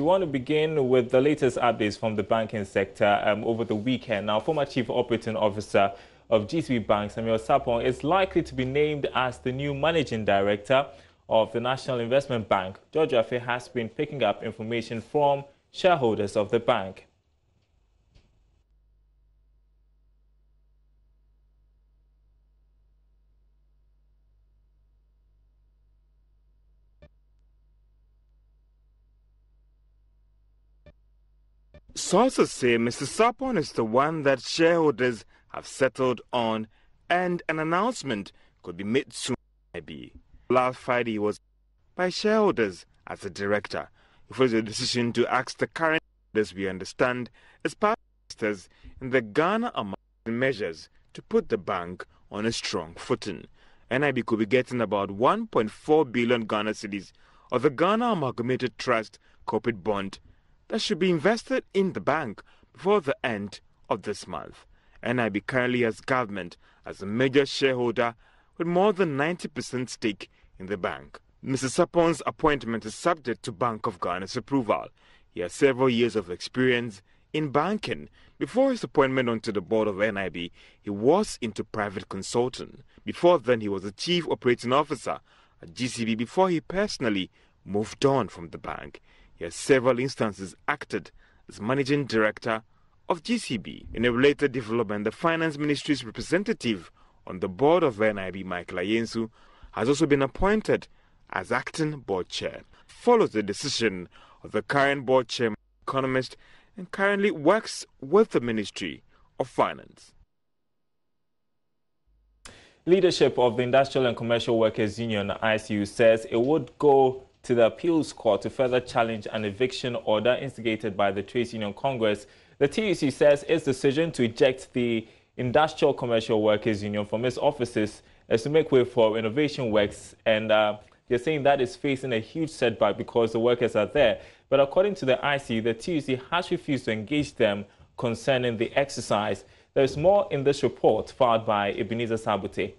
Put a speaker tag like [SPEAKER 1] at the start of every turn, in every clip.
[SPEAKER 1] We want to begin with the latest updates from the banking sector over the weekend. Now, former Chief Operating Officer of GCB Bank, Samuel Sapong, is likely to be named as the new Managing Director of the National Investment Bank. George Afe has been picking up information from shareholders of the bank.
[SPEAKER 2] Sources say Mr. Sapong is the one that shareholders have settled on, and an announcement could be made soon. Last Friday, he was by shareholders as a director. It was a decision to ask the current shareholders, we understand, as part of in the Ghana measures to put the bank on a strong footing. NIB could be getting about 1.4 billion Ghana cedis of the Ghana Amalgamated Trust corporate bond that should be invested in the bank before the end of this month. NIB currently has government as a major shareholder with more than 90% stake in the bank. Mr. Sapong's appointment is subject to Bank of Ghana's approval. He has several years of experience in banking. Before his appointment onto the board of NIB, he was into private consulting. Before then, he was the Chief Operating Officer at GCB before he personally moved on from the bank. He has several instances acted as Managing Director of GCB. In a related development, the Finance Ministry's representative on the board of NIB, Michael Ayensu, has also been appointed as acting board chair. Follows the decision of the current board chairman, economist, and currently works with the Ministry of Finance.
[SPEAKER 1] Leadership of the Industrial and Commercial Workers Union, ICU, says it would go to the appeals court to further challenge an eviction order instigated by the Trades Union Congress. The TUC says its decision to eject the Industrial Commercial Workers Union from its offices is to make way for renovation works, and they're saying that is facing a huge setback because the workers are there. But according to the ICU, the TUC has refused to engage them concerning the exercise. There's more in this report filed by Ebenezer Sabote.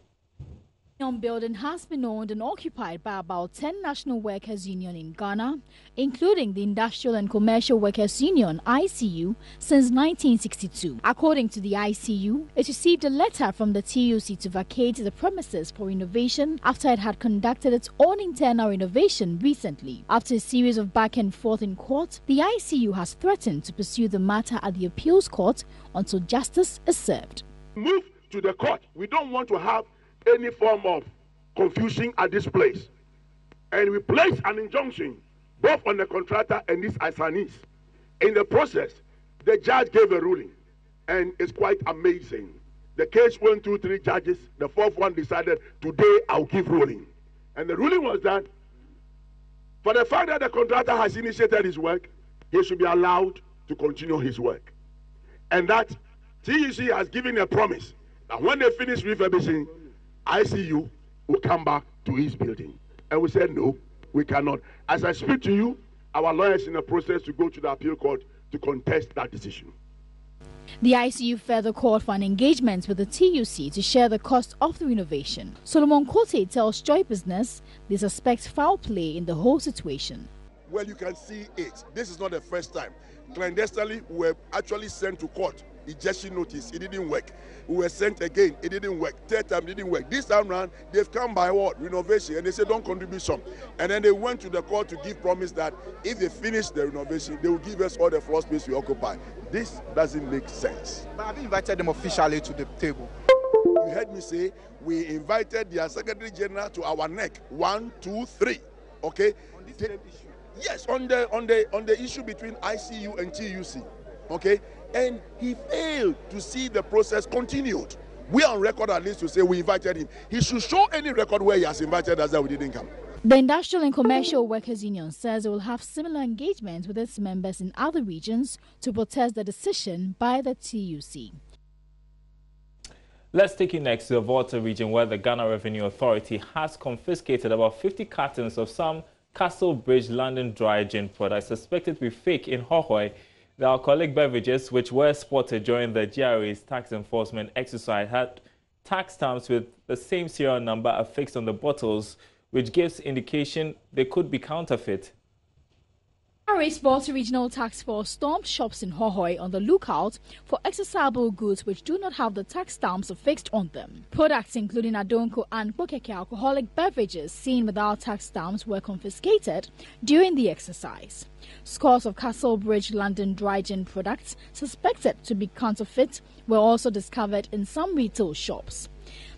[SPEAKER 3] The building has been owned and occupied by about 10 national workers' unions in Ghana, including the Industrial and Commercial Workers Union, ICU, since 1962. According to the ICU, it received a letter from the TUC to vacate the premises for renovation after it had conducted its own internal renovation recently. After a series of back and forth in court, the ICU has threatened to pursue the matter at the appeals court until justice is served.
[SPEAKER 4] Move to the court. We don't want to have any form of confusion at this place, and we place an injunction both on the contractor and his assignees. In the process, the judge gave a ruling, and it's quite amazing. The case went through 3 judges. The 4th one decided, today I'll give ruling, and the ruling was that for the fact that the contractor has initiated his work, he should be allowed to continue his work, and that TUC has given a promise that when they finish refurbishing, ICU will come back to his building. And we said, no, we cannot. As I speak to you, our lawyers in the process to go to the appeal court to contest that decision.
[SPEAKER 3] The ICU further called for an engagement with the TUC to share the cost of the renovation. Solomon Kote tells Joy Business they suspect foul play in the whole situation.
[SPEAKER 5] Well, you can see it. This is not the first time. Clandestinely, we were actually sent to court. Ejection notice, it didn't work. We were sent again, it didn't work. 3rd time, it didn't work. This time round, they've come by what? Renovation, and they said don't contribute some. And then they went to the court to give promise that if they finish the renovation, they will give us all the floor space we occupy. This doesn't make sense.
[SPEAKER 6] But have you invited them officially to the table?
[SPEAKER 5] You heard me say we invited their Secretary General to our neck. 1, 2, 3. Okay?
[SPEAKER 6] On this issue?
[SPEAKER 5] Yes, on the issue between ICU and TUC. Okay? And he failed to see the process continued. We are on record at least to say we invited him. He should show any record where he has invited us that we didn't come.
[SPEAKER 3] The Industrial and Commercial Workers Union says it will have similar engagements with its members in other regions to protest the decision by the TUC.
[SPEAKER 1] Let's take you next to the Volta region, where the Ghana Revenue Authority has confiscated about 50 cartons of some Castle Bridge London Dry Gin products suspected to be fake in Hohoi. The alcoholic beverages, which were spotted during the GRA's tax enforcement exercise, had tax stamps with the same serial number affixed on the bottles, which gives indication they could be counterfeit.
[SPEAKER 3] GRA Sports Regional Task Force stormed shops in Hohoi on the lookout for accessible goods which do not have the tax stamps affixed on them. Products including Adonko and Pokeke alcoholic beverages seen without tax stamps were confiscated during the exercise. Scores of Castle Bridge London dry gin products suspected to be counterfeit were also discovered in some retail shops.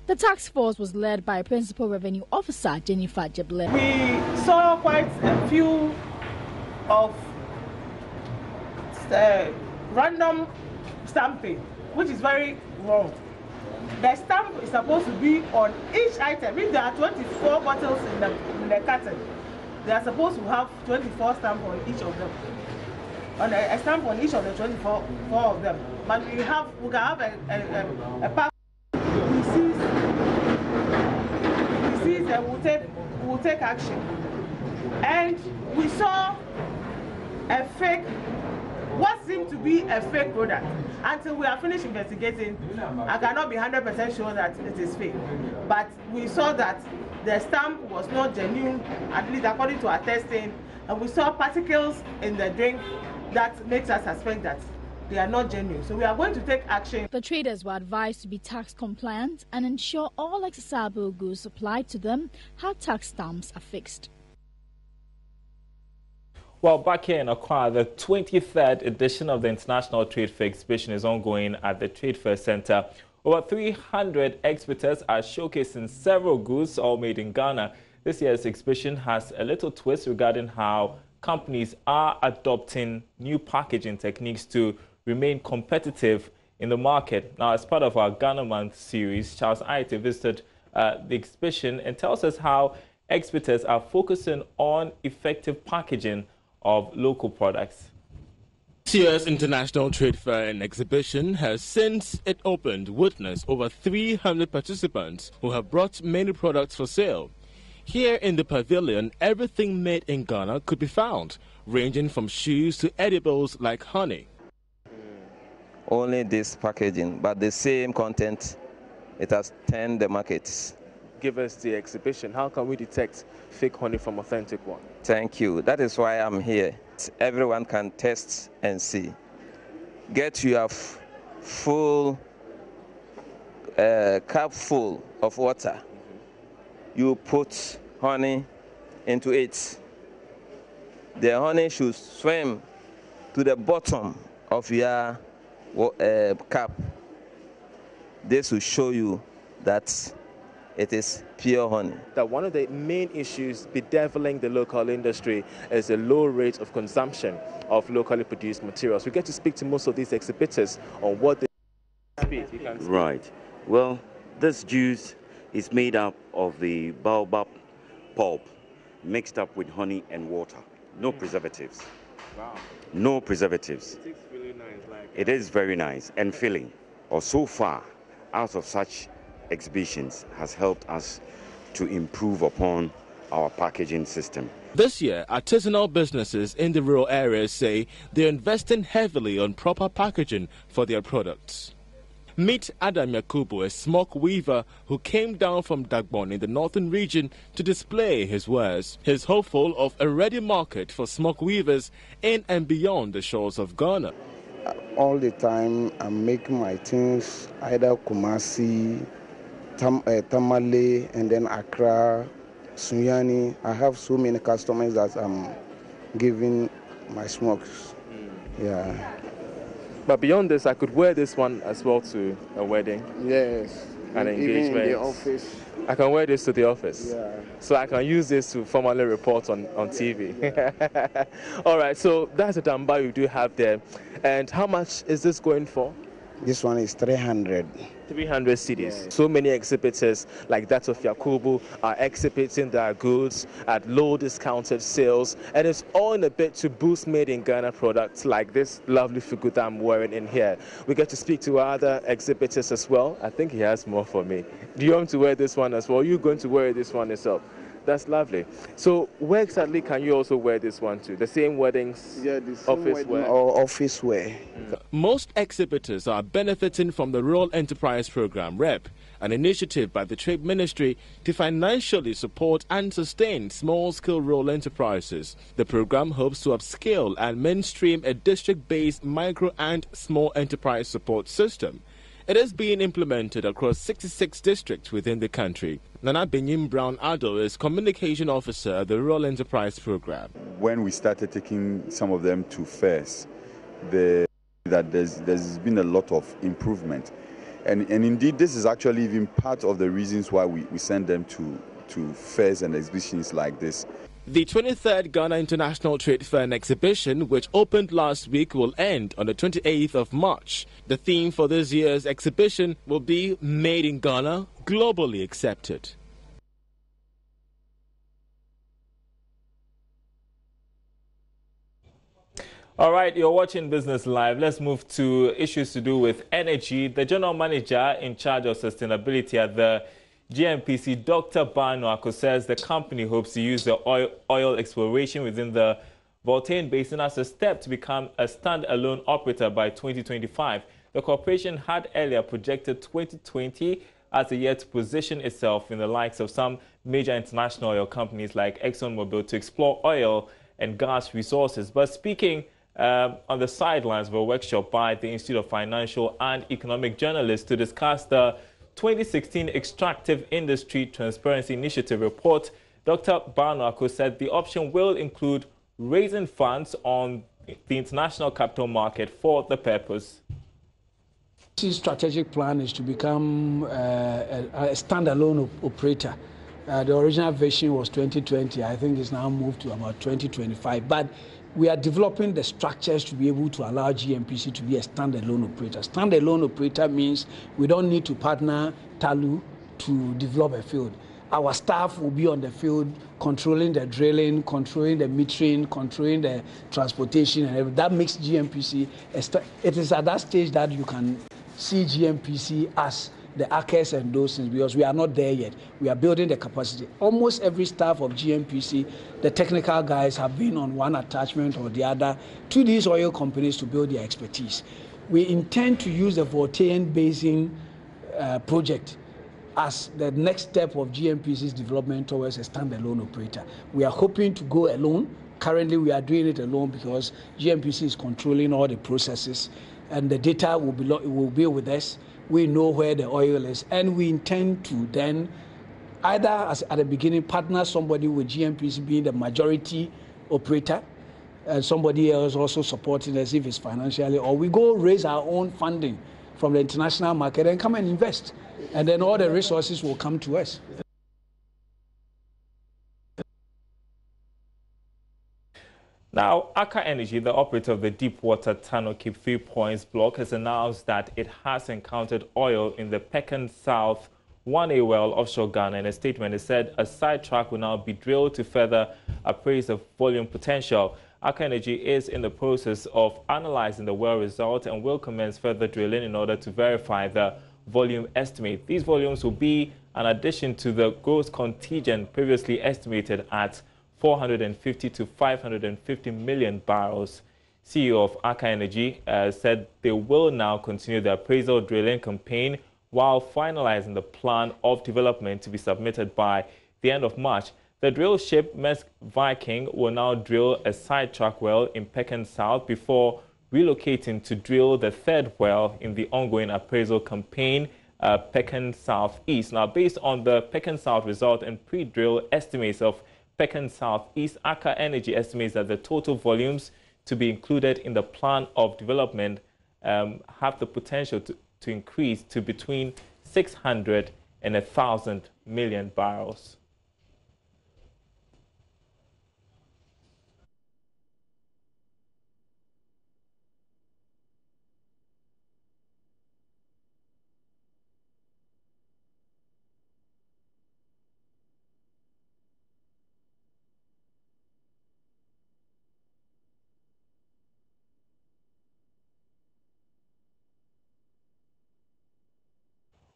[SPEAKER 3] The task force was led by Principal Revenue Officer Jennifer Jeble.
[SPEAKER 7] We saw quite a few of random stamping, which is very wrong. The stamp is supposed to be on each item. If there are 24 bottles in the carton, they are supposed to have 24 stamps on each of them. On a stamp on each of the 24 of them. But we can have a pack. We seize and we'll take action. And we saw a fake, what seemed to be a fake product. Until we are finished investigating, I cannot be 100% sure that it is fake. But we saw that the stamp was not genuine, at least according to our testing, and we saw particles in the drink that makes us suspect that they are not genuine. So we are going to take action.
[SPEAKER 3] The traders were advised to be tax compliant and ensure all accessible goods supplied to them had tax stamps affixed.
[SPEAKER 1] Well, back here in Accra, the 23rd edition of the International Trade Fair exhibition is ongoing at the Trade Fair Center. Over 300 exhibitors are showcasing several goods all made in Ghana. This year's exhibition has a little twist regarding how companies are adopting new packaging techniques to remain competitive in the market. Now, as part of our Ghana Month series, Charles Aite visited the exhibition and tells us how exhibitors are focusing on effective packaging of local products.
[SPEAKER 8] This year's International Trade Fair and Exhibition has, since it opened, witnessed over 300 participants who have brought many products for sale. Here in the pavilion, everything made in Ghana could be found, ranging from shoes to edibles like honey.
[SPEAKER 9] Only this packaging, but the same content, it has turned the markets.
[SPEAKER 10] Give us the exhibition. How can we detect fake honey from authentic one?
[SPEAKER 9] Thank you. That is why I'm here. Everyone can test and see. Get your full cup full of water. You put honey into it. The honey should swim to the bottom of your cup. This will show you that it is pure honey.
[SPEAKER 10] That one of the main issues bedeviling the local industry is the low rate of consumption of locally produced materials. We get to speak to most of these exhibitors on what they speak.
[SPEAKER 11] Right. Well, this juice is made up of the baobab pulp mixed up with honey and water. No preservatives.
[SPEAKER 10] Wow.
[SPEAKER 11] No preservatives.
[SPEAKER 10] It is really nice.
[SPEAKER 11] It is very nice and filling. Or so far, out of such exhibitions has helped us to improve upon our packaging system.
[SPEAKER 8] This year, artisanal businesses in the rural areas say they're investing heavily on proper packaging for their products. Meet Adam Yakubu, a smoke weaver who came down from Dagbon in the northern region to display his wares. He's hopeful of a ready market for smoke weavers in and beyond the shores of Ghana.
[SPEAKER 12] All the time I'm making my things either Kumasi, Tamale, and then Accra, Sunyani. I have so many customers that I'm giving my smokes. Yeah.
[SPEAKER 10] But beyond this, I could wear this one as well to a wedding.
[SPEAKER 12] Yes.
[SPEAKER 10] An engagement.
[SPEAKER 12] Even in the office.
[SPEAKER 10] I can wear this to the office.
[SPEAKER 12] Yeah.
[SPEAKER 10] So I can use this to formally report on TV. Yeah. All right, so that's a damba you do have there. And how much is this going for?
[SPEAKER 12] This one is 300.
[SPEAKER 10] 300 cedis.
[SPEAKER 12] Yeah.
[SPEAKER 10] So many exhibitors like that of Yakubu are exhibiting their goods at low discounted sales, and it's all in a bid to boost made in Ghana products like this lovely fugu that I'm wearing in here. We get to speak to other exhibitors as well. I think he has more for me. Do you want to wear this one as well? Are you going to wear this one yourself? That's lovely. So where exactly can you also wear this one to? The same weddings,
[SPEAKER 12] yeah, the same
[SPEAKER 10] office wear?
[SPEAKER 12] Or office wear.
[SPEAKER 8] Most exhibitors are benefiting from the Rural Enterprise Program, REP, an initiative by the Trade Ministry to financially support and sustain small-scale rural enterprises. The program hopes to upscale and mainstream a district-based micro and small enterprise support system. It is being implemented across 66 districts within the country. Nana Benyim Brown Addo is Communication Officer at the Rural Enterprise Program.
[SPEAKER 13] When we started taking some of them to fairs, there's been a lot of improvement. And indeed, this is actually even part of the reasons why we send them to fairs and exhibitions like this.
[SPEAKER 8] The 23rd Ghana International Trade Fair and Exhibition, which opened last week, will end on the 28th of March. The theme for this year's exhibition will be Made in Ghana, Globally Accepted.
[SPEAKER 1] All right, you're watching Business Live. Let's move to issues to do with energy. The general manager in charge of sustainability at the GNPC, Dr. Banoako, says the company hopes to use the oil exploration within the Voltaigne Basin as a step to become a stand-alone operator by 2025. The corporation had earlier projected 2020 as a year to position itself in the likes of some major international oil companies like ExxonMobil to explore oil and gas resources. But speaking on the sidelines of a workshop by the Institute of Financial and Economic Journalists to discuss the 2016 Extractive Industry Transparency Initiative report, Dr. Banoako said the option will include raising funds on the international capital market for the purpose.
[SPEAKER 14] This strategic plan is to become a standalone operator. The original vision was 2020. I think it's now moved to about 2025. But we are developing the structures to be able to allow GNPC to be a standalone operator. Standalone operator means we don't need to partner TALU to develop a field. Our staff will be on the field controlling the drilling, controlling the metering, controlling the transportation, and everything. That makes GNPC, it is at that stage that you can see GNPC as the ACES and those things, because we are not there yet. We are building the capacity. Almost every staff of GNPC, the technical guys, have been on one attachment or the other to these oil companies to build their expertise. We intend to use the Voltaigne Basin project as the next step of GNPC's development towards a standalone operator. We are hoping to go alone. Currently, we are doing it alone because GNPC is controlling all the processes, and the data will be with us. We know where the oil is, and we intend to then either, as at the beginning, partner somebody with GNPC being the majority operator, and somebody else also supporting us if it's financially, or we go raise our own funding from the international market and come and invest, and then all the resources will come to us.
[SPEAKER 1] Now, Aker Energy, the operator of the deepwater Tano Cape 3 Points block, has announced that it has encountered oil in the Pecan South 1A well offshore Ghana. In a statement, it said a sidetrack will now be drilled to further appraise the volume potential. Aker Energy is in the process of analyzing the well result and will commence further drilling in order to verify the volume estimate. These volumes will be an addition to the gross contingent previously estimated at 450 to 550 million barrels. CEO of Aker Energy said they will now continue the appraisal drilling campaign while finalizing the plan of development to be submitted by the end of March. The drill ship Maersk Viking will now drill a sidetrack well in Pecan South before relocating to drill the third well in the ongoing appraisal campaign, Pecan South East. Now, based on the Pecan South result and pre-drill estimates of Pecan South East, Aker Energy estimates that the total volumes to be included in the plan of development have the potential to increase to between 600 and 1,000 million barrels.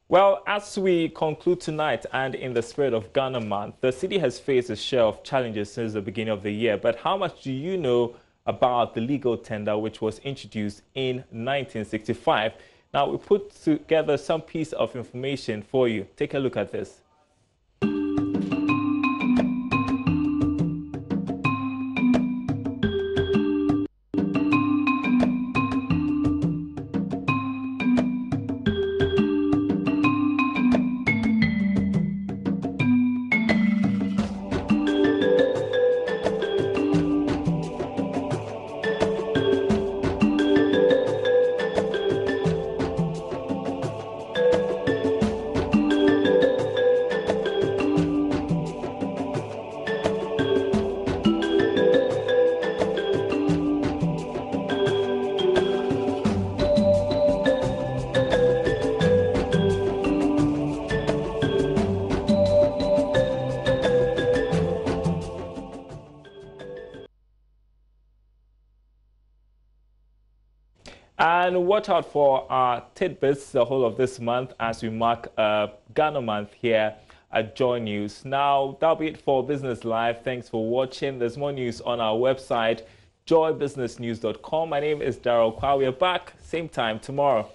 [SPEAKER 1] Well, as we conclude tonight and in the spirit of Ghana Month, the city has faced a share of challenges since the beginning of the year. But how much do you know about the legal tender which was introduced in 1965? Now, we put together some piece of information for you. Take a look at this. And watch out for our tidbits the whole of this month as we mark Ghana month here at Joy News. Now, that'll be it for Business Live. Thanks for watching. There's more news on our website, joybusinessnews.com. My name is Daryl Kwa. We are back same time tomorrow.